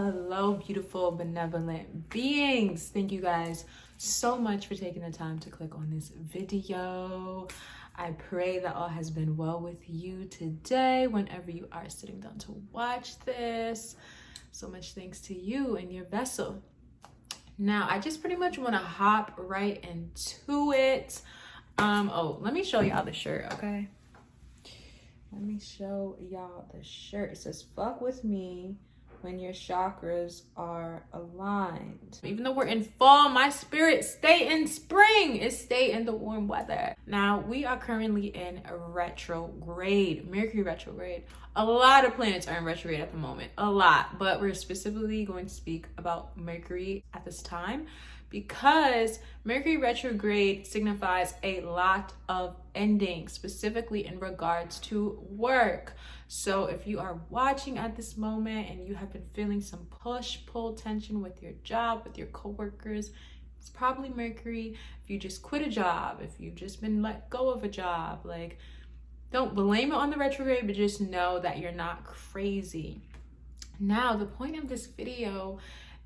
Hello, beautiful, benevolent beings. Thank you guys so much for taking the time to click on this video. I pray that all has been well with you today whenever you are sitting down to watch this. So much thanks to you and your vessel. Now, I just pretty much want to hop right into it. Let me show y'all the shirt, okay? Let me show y'all the shirt. It says, fuck with me when your chakras are aligned. Even though we're in fall, my spirit stay in spring. It stay in the warm weather. Now, we are currently in a retrograde, Mercury retrograde. A lot of planets are in retrograde at the moment, a lot, but we're specifically going to speak about Mercury at this time because Mercury retrograde signifies a lot of endings, specifically in regards to work. So if you are watching at this moment and you have been feeling some push-pull tension with your job, with your coworkers, it's probably Mercury. If you just quit a job, if you've just been let go of a job, like, don't blame it on the retrograde, but just know that you're not crazy. Now, the point of this video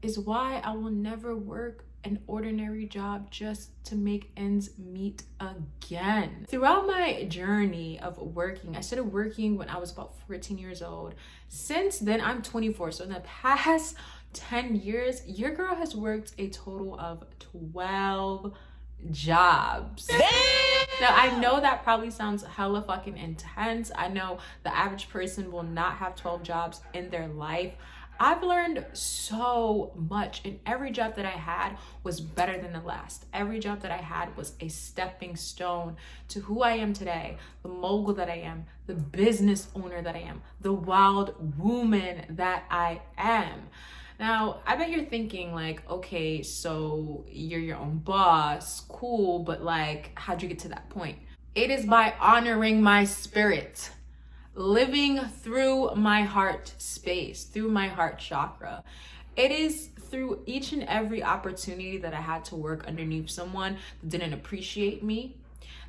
is why I will never work an ordinary job just to make ends meet again. Throughout my journey of working, I started working when I was about 14 years old. Since then, I'm 24. So in the past 10 years, your girl has worked a total of 12 jobs. Now, I know that probably sounds hella fucking intense. I know the average person will not have 12 jobs in their life. I've learned so much, and every job that I had was better than the last. Every job that I had was a stepping stone to who I am today, the mogul that I am, the business owner that I am, the wild woman that I am. Now, I bet you're thinking like, okay, so you're your own boss, cool, but like, how'd you get to that point? It is by honoring my spirit, living through my heart space, through my heart chakra. It is through each and every opportunity that I had to work underneath someone that didn't appreciate me,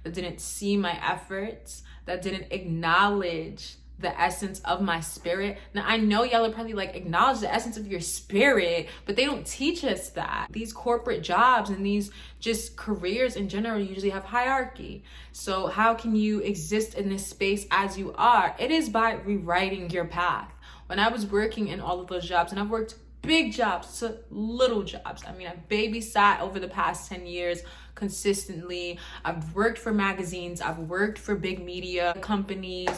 that didn't see my efforts, that didn't acknowledge the essence of my spirit. Now, I know y'all are probably like, acknowledge the essence of your spirit, but they don't teach us that. These corporate jobs and these just careers in general usually have hierarchy. So how can you exist in this space as you are? It is by rewriting your path. When I was working in all of those jobs, and I've worked big jobs to little jobs. I mean, I've babysat over the past 10 years consistently. I've worked for magazines. I've worked for big media companies.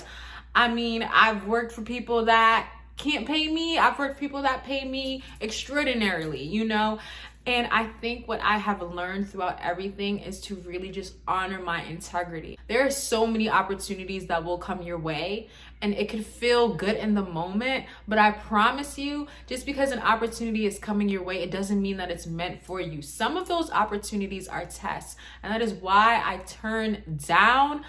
I mean, I've worked for people that can't pay me. I've worked for people that pay me extraordinarily, you know? And I think what I have learned throughout everything is to really just honor my integrity. There are so many opportunities that will come your way, and it could feel good in the moment, but I promise you, just because an opportunity is coming your way, it doesn't mean that it's meant for you. Some of those opportunities are tests, and that is why I turn down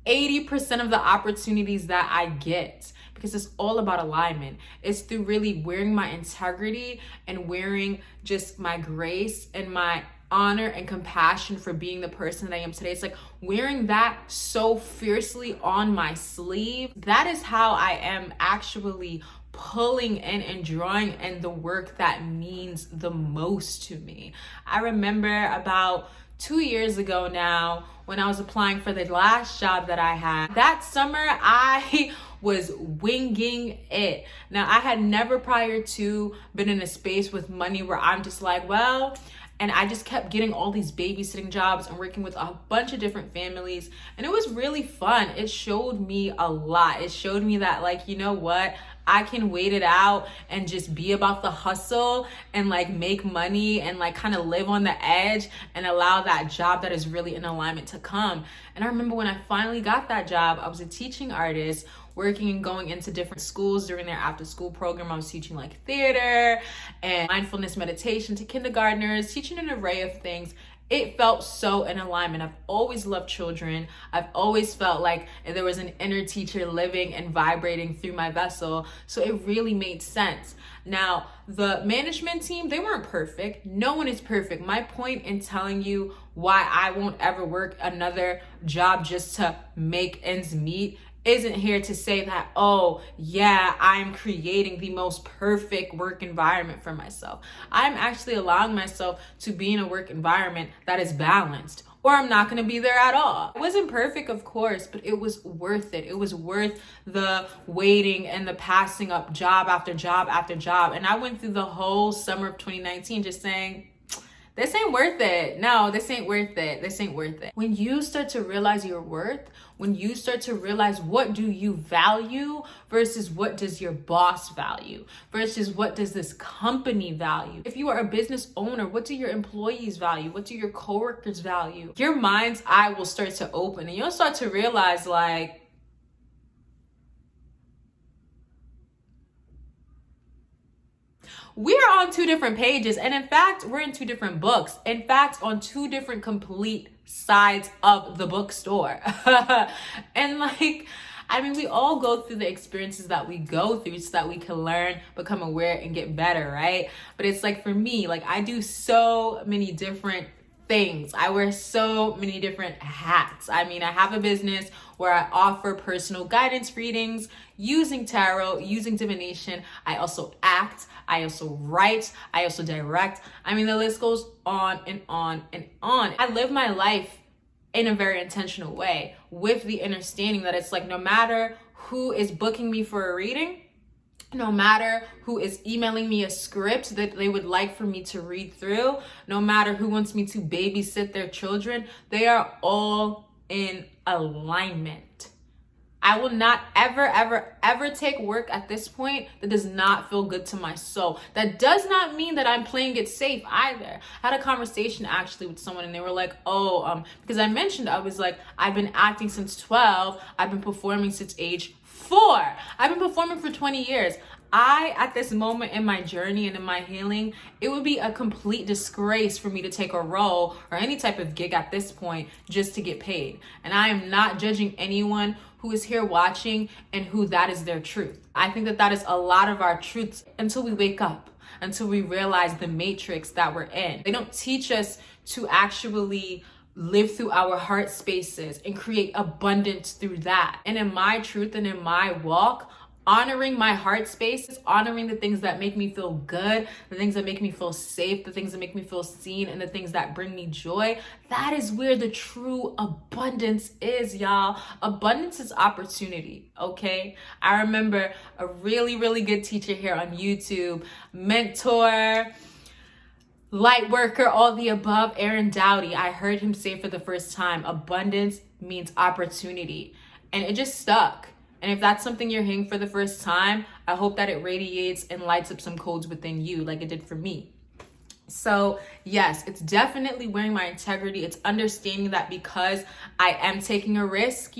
80% of the opportunities that I get, because it's all about alignment. It's through really wearing my integrity and wearing just my grace and my honor and compassion for being the person that I am today. It's like wearing that so fiercely on my sleeve. That is how I am actually pulling in and drawing in the work that means the most to me. I remember about 2 years ago now, when I was applying for the last job that I had, that summer I was winging it. Now, I had never prior to been in a space with money where I'm just like, well, and I just kept getting all these babysitting jobs and working with a bunch of different families. And it was really fun. It showed me a lot. It showed me that, like, you know what? I can wait it out and just be about the hustle and like make money and like kind of live on the edge and allow that job that is really in alignment to come. And I remember when I finally got that job, I was a teaching artist working and going into different schools during their after school program. I was teaching like theater and mindfulness meditation to kindergartners, teaching an array of things. It felt so in alignment. I've always loved children. I've always felt like there was an inner teacher living and vibrating through my vessel. So it really made sense. Now, the management team, they weren't perfect. No one is perfect. My point in telling you why I won't ever work another job just to make ends meet isn't here to say that, oh yeah, I'm creating the most perfect work environment for myself. I'm actually allowing myself to be in a work environment that is balanced, or I'm not going to be there at all. It wasn't perfect, of course, but it was worth it. It was worth the waiting and the passing up job after job after job. And I went through the whole summer of 2019 just saying, this ain't worth it. No, this ain't worth it. This ain't worth it. When you start to realize your worth, when you start to realize what do you value versus what does your boss value versus what does this company value. If you are a business owner, what do your employees value? What do your coworkers value? Your mind's eye will start to open and you'll start to realize like, we are on two different pages. And in fact, we're in two different books. In fact, on two different complete sides of the bookstore. And like, I mean, we all go through the experiences that we go through so that we can learn, become aware, and get better, right? But it's like for me, like I do so many different things. I wear so many different hats. I mean, I have a business where I offer personal guidance readings using tarot, using divination. I also act, I also write, I also direct. I mean, the list goes on and on and on. I live my life in a very intentional way with the understanding that it's like no matter who is booking me for a reading, no matter who is emailing me a script that they would like for me to read through, no matter who wants me to babysit their children, they are all in alignment. I will not ever take work at this point that does not feel good to my soul. That does not mean that I'm playing it safe either. I had a conversation actually with someone and they were like, because I mentioned, I was like, I've been acting since 12. I've been performing since age 4. I've been performing for 20 years. At this moment in my journey and in my healing, it would be a complete disgrace for me to take a role or any type of gig at this point just to get paid. And I am not judging anyone who is here watching and who that is their truth. I think that is a lot of our truths until we wake up, until we realize the matrix that we're in. They don't teach us to actually live through our heart spaces and create abundance through that. And in my truth and in my walk, honoring my heart spaces, honoring the things that make me feel good, the things that make me feel safe, the things that make me feel seen, and the things that bring me joy, that is where the true abundance is, y'all. Abundance is opportunity, okay? I remember a really, really good teacher here on YouTube, mentor, light worker, all the above, Aaron Dowdy. I heard him say for the first time, abundance means opportunity. And it just stuck. And if that's something you're hearing for the first time, I hope that it radiates and lights up some codes within you like it did for me. So yes, it's definitely wearing my integrity. It's understanding that because I am taking a risk,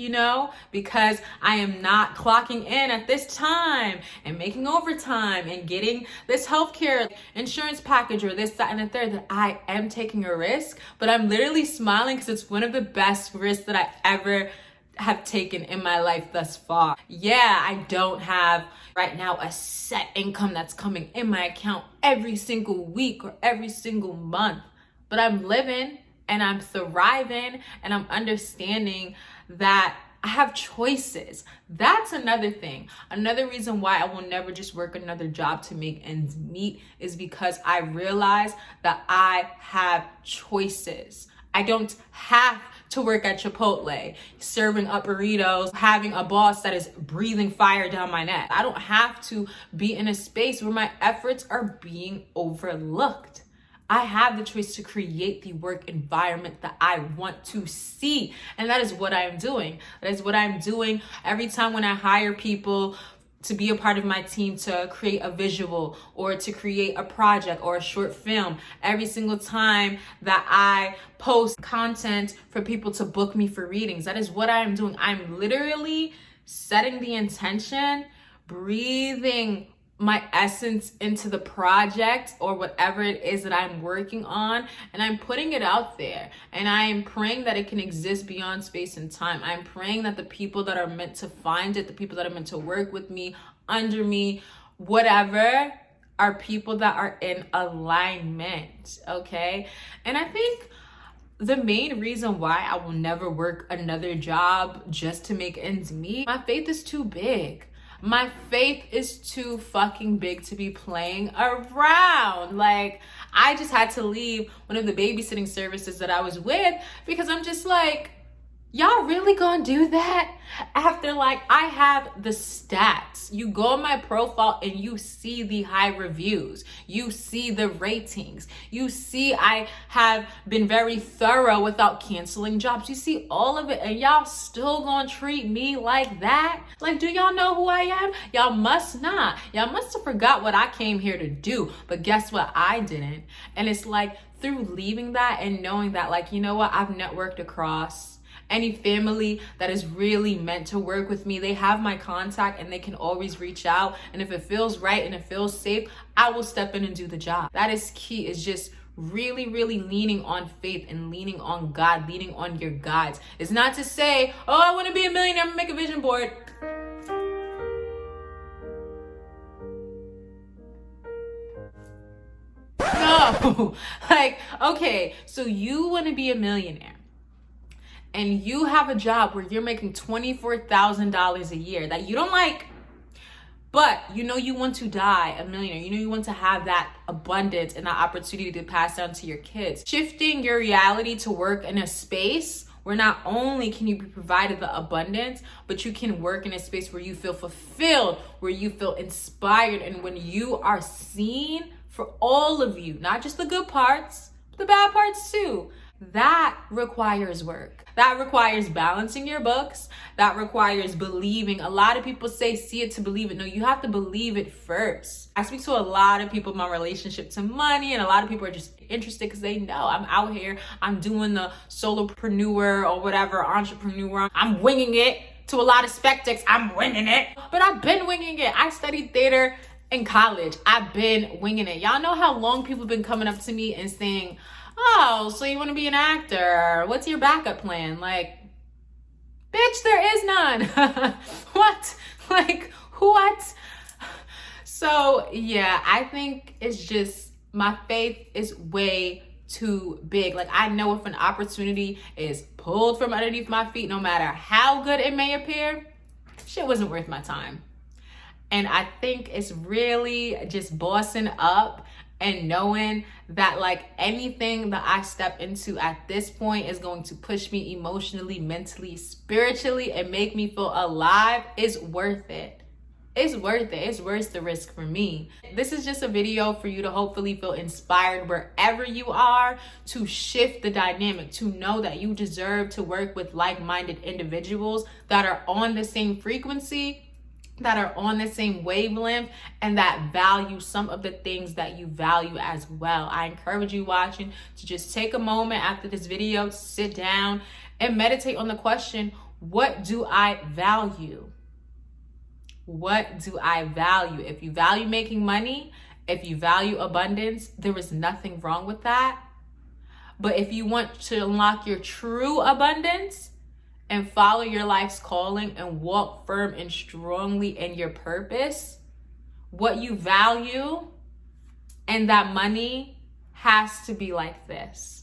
because I am not clocking in at this time and making overtime and getting this healthcare insurance package or this, that, and the third, that I am taking a risk, but I'm literally smiling because it's one of the best risks that I ever have taken in my life thus far. Yeah, I don't have right now a set income that's coming in my account every single week or every single month, but I'm living and I'm thriving and I'm understanding that I have choices. That's another thing. Another reason why I will never just work another job to make ends meet is because I realize that I have choices. I don't have to work at Chipotle, serving up burritos, having a boss that is breathing fire down my neck. I don't have to be in a space where my efforts are being overlooked. I have the choice to create the work environment that I want to see. And that is what I am doing. That is what I'm doing every time when I hire people to be a part of my team, to create a visual or to create a project or a short film. Every single time that I post content for people to book me for readings, that is what I'm doing. I'm literally setting the intention, breathing my essence into the project or whatever it is that I'm working on, and I'm putting it out there, and I am praying that it can exist beyond space and time. I'm praying that the people that are meant to find it, the people that are meant to work with me, under me, whatever, are people that are in alignment, okay? And I think the main reason why I will never work another job just to make ends meet, my faith is too big. My faith is too fucking big to be playing around. Like, I just had to leave one of the babysitting services that I was with because I'm just like, y'all really gonna do that? After, like, I have the stats. You go on my profile and you see the high reviews. You see the ratings. You see I have been very thorough without canceling jobs. You see all of it, and y'all still gonna treat me like that? Like, do y'all know who I am? Y'all must not. Y'all must have forgot what I came here to do. But guess what? I didn't. And it's like, through leaving that and knowing that, like, you know what? I've networked across any family that is really meant to work with me. They have my contact and they can always reach out. And if it feels right and it feels safe, I will step in and do the job. That is key, is just really, really leaning on faith and leaning on God, leaning on your guides. It's not to say, oh, I want to be a millionaire, I'm gonna make a vision board. No, like, okay, so you want to be a millionaire, and you have a job where you're making $24,000 a year that you don't like, but you know you want to die a millionaire. You know you want to have that abundance and that opportunity to pass down to your kids. Shifting your reality to work in a space where not only can you be provided the abundance, but you can work in a space where you feel fulfilled, where you feel inspired, and when you are seen for all of you, not just the good parts, but the bad parts too. That requires work. That requires balancing your books. That requires believing. A lot of people say, see it to believe it. No, you have to believe it first. I speak to a lot of people in my relationship to money, and a lot of people are just interested because they know I'm out here. I'm doing the solopreneur or whatever, entrepreneur. I'm winging it. To a lot of spectacs, I'm winging it. But I've been winging it. I studied theater in college. I've been winging it. Y'all know how long people have been coming up to me and saying, oh, so you want to be an actor? What's your backup plan? Like, bitch, there is none. What? Like, what? So, yeah, I think it's just, my faith is way too big. Like, I know if an opportunity is pulled from underneath my feet, no matter how good it may appear, shit wasn't worth my time. And I think it's really just bossing up and knowing that, like, anything that I step into at this point is going to push me emotionally, mentally, spiritually, and make me feel alive is worth it. It's worth it. It's worth the risk for me. This is just a video for you to hopefully feel inspired wherever you are, to shift the dynamic, to know that you deserve to work with like-minded individuals that are on the same frequency, that are on the same wavelength, and that value some of the things that you value as well. I encourage you watching to just take a moment after this video, sit down and meditate on the question, what do I value? What do I value? If you value making money, if you value abundance, there is nothing wrong with that. But if you want to unlock your true abundance and follow your life's calling and walk firm and strongly in your purpose, what you value and that money has to be like this.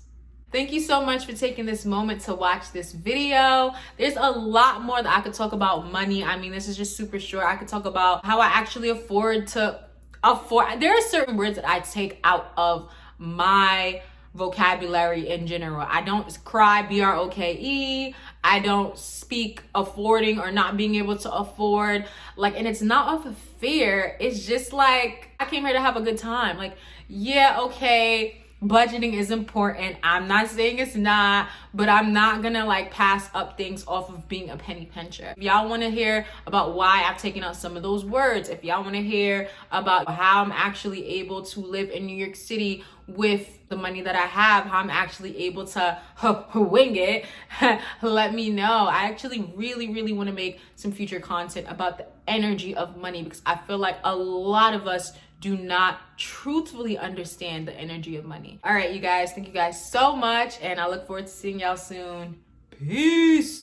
Thank you so much for taking this moment to watch this video. There's a lot more that I could talk about money. I mean, this is just super short. I could talk about how I actually afford. There are certain words that I take out of my vocabulary in general. I don't cry, B-R-O-K-E. I don't speak affording or not being able to afford. Like, and it's not off of fear. It's just like, I came here to have a good time. Like, yeah, okay, budgeting is important. I'm not saying it's not, but I'm not gonna like pass up things off of being a penny pincher. If y'all wanna hear about why I've taken out some of those words, if y'all wanna hear about how I'm actually able to live in New York City with the money that I have, how I'm actually able to wing it, let me know. I actually really want to make some future content about the energy of money, because I feel like a lot of us do not truthfully understand the energy of money. All right, you guys, thank you guys so much, and I look forward to seeing y'all soon. Peace.